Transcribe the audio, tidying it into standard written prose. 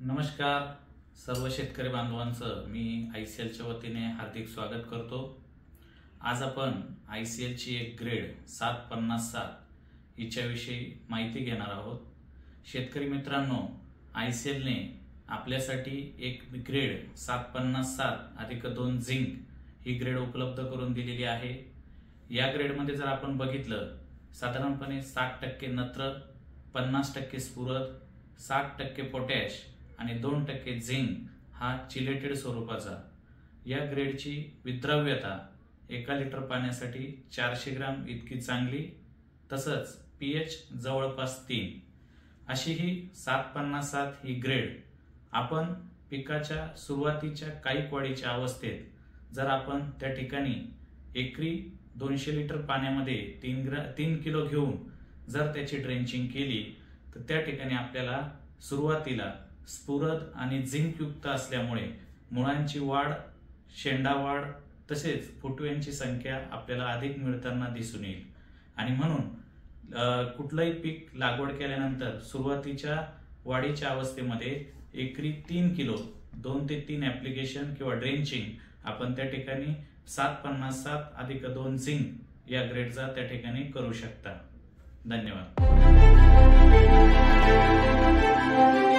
नमस्कार सर्व शेतकरी बांधवांचं मी ICLच्या वतीने हार्दिक स्वागत करतो। आज आपण ICLची एक ग्रेड 757 हिच्याविषयी माहिती घेणार आहोत। शेतकरी मित्रांनो, ICLने आपल्यासाठी एक ग्रेड 757+2 झिंक ही ग्रेड उपलब्ध करून दिलेली आहे। या ग्रेडमध्ये जर आपण बघितलं, साधारणपणे 60% नत्र, 50% स्फुरद, 60% पोटॅश आणि 2% झिंक हा चिलेटेड स्वरूपाचा या ग्रेडची विद्राव्यता 1 लिटर पाण्यासाठी 400 ग्राम इतकी चांगली, तसंच pH जवळपास 3 अशी ही 757 ही ग्रेड आपण पिकाच्या सुरुवातीच्या काही वाढीच्या अवस्थेत जर आपण त्या ठिकाणी एकरी 200 लिटर पाण्यामध्ये 3 किलो घेऊन जर त्याची ड्रेंचिंग केली तर त्या ठिकाणी आपल्याला सुरुवातीला स्फुरद आणि झिंक युक्त असल्यामुळे मुळांची वाढ, शेंडा वाढ तसेच फुटव्यांची संख्या आपल्याला अधिक मिळताना दिसून येईल। आणि म्हणून कुठलंही पीक लागवड केल्यानंतर सुरुवातीच्या वाढीच्या अवस्थेमध्ये एकरी 3 किलो 2 ते 3 ऍप्लिकेशन किंवा ड्रेंचिंग आपण त्या ठिकाणी 757+2 झिंक या ग्रेडचा त्या ठिकाणी करू शकता। धन्यवाद।